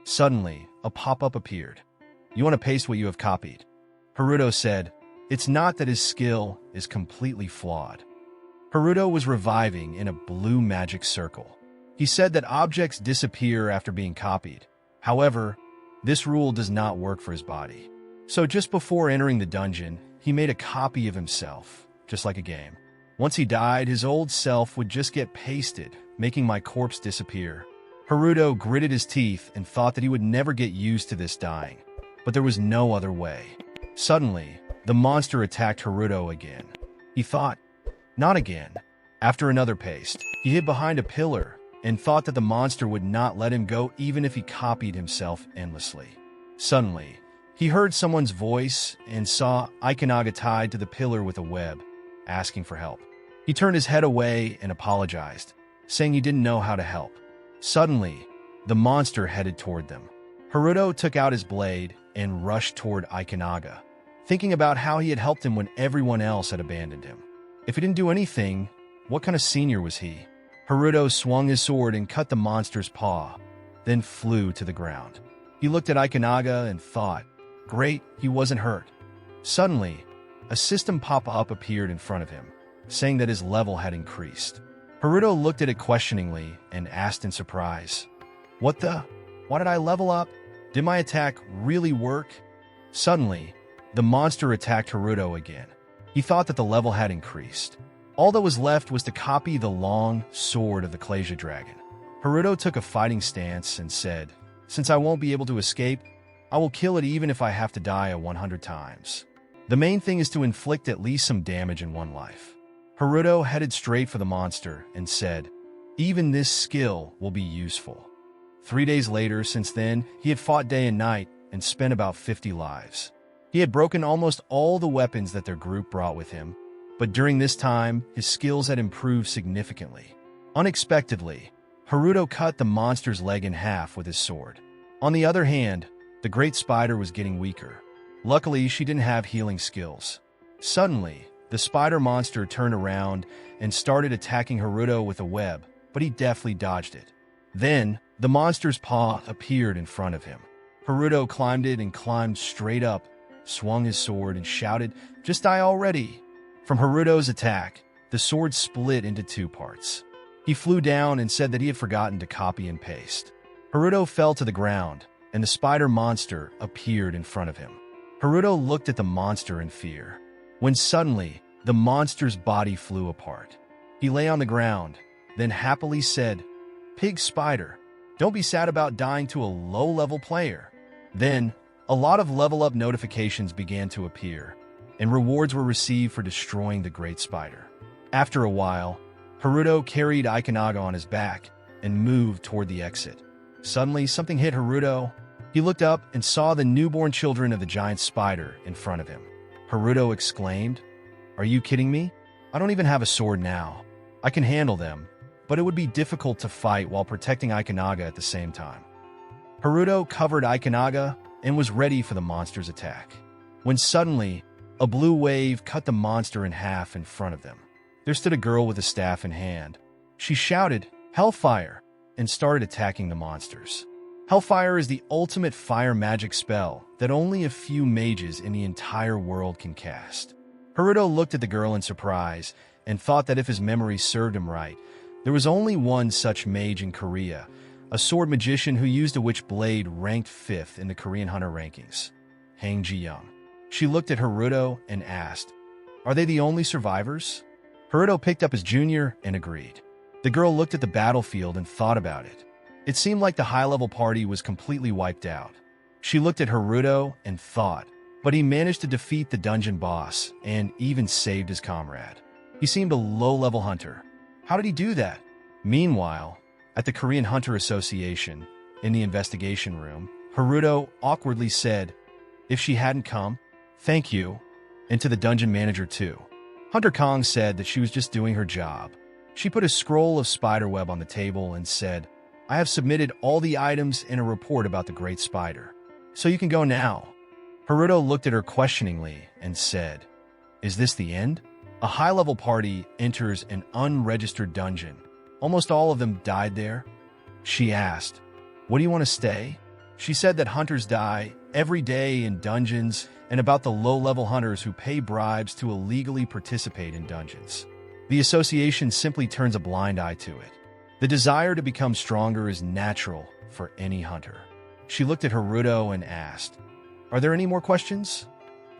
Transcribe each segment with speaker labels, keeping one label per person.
Speaker 1: Suddenly, a pop-up appeared. "You want to paste what you have copied?" Haruto said. It's not that his skill is completely flawed. Haruto was reviving in a blue magic circle. He said that objects disappear after being copied. However, this rule does not work for his body. So just before entering the dungeon, he made a copy of himself, just like a game. Once he died, his old self would just get pasted, making my corpse disappear. Haruto gritted his teeth and thought that he would never get used to this dying. But there was no other way. Suddenly, the monster attacked Haruto again. He thought, not again. After another paste, he hid behind a pillar and thought that the monster would not let him go even if he copied himself endlessly. Suddenly, he heard someone's voice and saw Ikunaga tied to the pillar with a web, asking for help. He turned his head away and apologized, saying he didn't know how to help. Suddenly, the monster headed toward them. Haruto took out his blade and rushed toward Ikunaga, thinking about how he had helped him when everyone else had abandoned him. If he didn't do anything, what kind of senior was he? Haruto swung his sword and cut the monster's paw, then flew to the ground. He looked at Ikunaga and thought, great, he wasn't hurt. Suddenly, a system pop-up appeared in front of him, saying that his level had increased. Haruto looked at it questioningly and asked in surprise, What the? Why did I level up? Did my attack really work? Suddenly, the monster attacked Haruto again. He thought that the level had increased. All that was left was to copy the long sword of the Clasia dragon. Haruto took a fighting stance and said, since I won't be able to escape, I will kill it even if I have to die 100 times. The main thing is to inflict at least some damage in one life. Haruto headed straight for the monster and said, even this skill will be useful. 3 days later, since then, he had fought day and night and spent about 50 lives. He had broken almost all the weapons that their group brought with him, but during this time, his skills had improved significantly. Unexpectedly, Haruto cut the monster's leg in half with his sword. On the other hand, the great spider was getting weaker. Luckily, she didn't have healing skills. Suddenly, the spider monster turned around and started attacking Haruto with a web, but he deftly dodged it. Then, the monster's paw appeared in front of him. Haruto climbed it and climbed straight up, swung his sword and shouted, just die already! From Haruto's attack, the sword split into 2 parts. He flew down and said that he had forgotten to copy and paste. Haruto fell to the ground, and the spider monster appeared in front of him. Haruto looked at the monster in fear, when suddenly, the monster's body flew apart. He lay on the ground, then happily said, Pig Spider, don't be sad about dying to a low-level player. Then, a lot of level-up notifications began to appear, and rewards were received for destroying the Great Spider. After a while, Haruto carried Ikunaga on his back and moved toward the exit. Suddenly, something hit Haruto. He looked up and saw the newborn children of the giant spider in front of him. Haruto exclaimed, Are you kidding me? I don't even have a sword now. I can handle them, but it would be difficult to fight while protecting Ikunaga at the same time. Haruto covered Ikunaga and was ready for the monster's attack, when suddenly, a blue wave cut the monster in half in front of them. There stood a girl with a staff in hand. She shouted, Hellfire, and started attacking the monsters. Hellfire is the ultimate fire magic spell that only a few mages in the entire world can cast. Haruto looked at the girl in surprise and thought that if his memory served him right, there was only one such mage in Korea, a sword magician who used a witch blade ranked 5th in the Korean hunter rankings, Han Ji-young. She looked at Haruto and asked, Are they the only survivors? Haruto picked up his junior and agreed. The girl looked at the battlefield and thought about it. It seemed like the high-level party was completely wiped out. She looked at Haruto and thought, but he managed to defeat the dungeon boss and even saved his comrade. He seemed a low-level hunter. How did he do that? Meanwhile, at the Korean Hunter Association, in the investigation room, Haruto awkwardly said, If she hadn't come, thank you, and to the dungeon manager too. Hunter Kong said that she was just doing her job. She put a scroll of spiderweb on the table and said, I have submitted all the items in a report about the Great Spider, so you can go now. Haruto looked at her questioningly and said, Is this the end? A high-level party enters an unregistered dungeon. Almost all of them died there. She asked, What do you want to stay? She said that hunters die every day in dungeons and about the low-level hunters who pay bribes to illegally participate in dungeons. The association simply turns a blind eye to it. The desire to become stronger is natural for any hunter. She looked at Haruto and asked, "Are there any more questions?"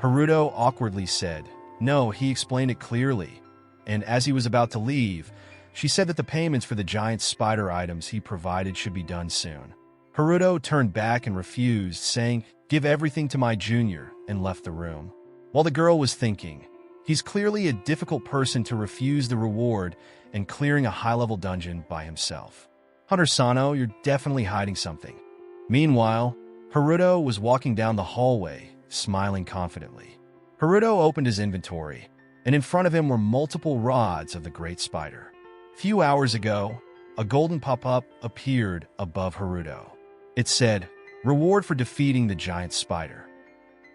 Speaker 1: Haruto awkwardly said, "No," he explained it clearly. And as he was about to leave, she said that the payments for the giant spider items he provided should be done soon. Haruto turned back and refused, saying, "Give everything to my junior," and left the room. While the girl was thinking, he's clearly a difficult person to refuse the reward and clearing a high-level dungeon by himself. Hunter Sano, you're definitely hiding something. Meanwhile, Haruto was walking down the hallway, smiling confidently. Haruto opened his inventory, and in front of him were multiple rods of the Great Spider. A few hours ago, a golden pop-up appeared above Haruto. It said, "Reward for defeating the giant spider."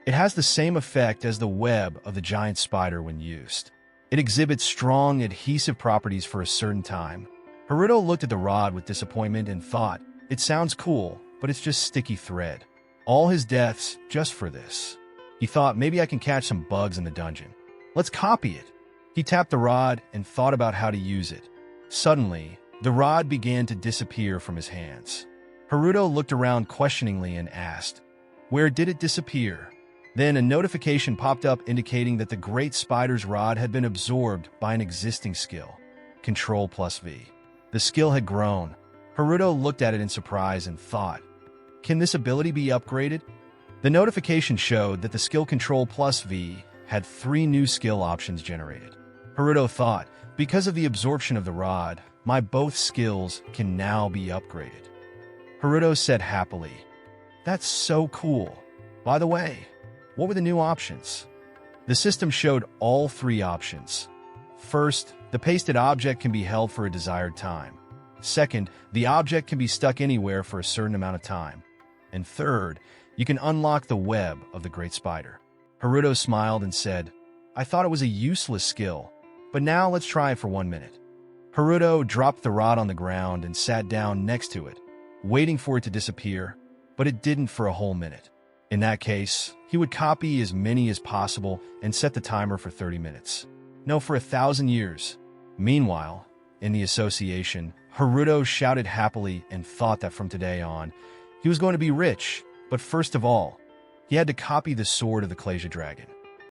Speaker 1: It has the same effect as the web of the giant spider when used. It exhibits strong adhesive properties for a certain time. Haruto looked at the rod with disappointment and thought, "It sounds cool, but it's just sticky thread. All his deaths just for this." He thought, maybe I can catch some bugs in the dungeon. Let's copy it. He tapped the rod and thought about how to use it. Suddenly, the rod began to disappear from his hands. Haruto looked around questioningly and asked, "Where did it disappear?" Then a notification popped up indicating that the Great Spider's rod had been absorbed by an existing skill, Ctrl+V. The skill had grown. Haruto looked at it in surprise and thought, can this ability be upgraded? The notification showed that the skill Ctrl+V had 3 new skill options generated. Haruto thought, because of the absorption of the rod, my both skills can now be upgraded. Haruto said happily, "That's so cool. By the way, what were the new options?" The system showed all 3 options. First, the pasted object can be held for a desired time. Second, the object can be stuck anywhere for a certain amount of time. And third, you can unlock the web of the Great Spider. Haruto smiled and said, "I thought it was a useless skill, but now let's try it for 1 minute." Haruto dropped the rod on the ground and sat down next to it, waiting for it to disappear, but it didn't for a whole minute. In that case, he would copy as many as possible and set the timer for 30 minutes. No, for 1,000 years. Meanwhile, in the association, Haruto shouted happily and thought that from today on, he was going to be rich, but first of all, he had to copy the sword of the Clasia Dragon.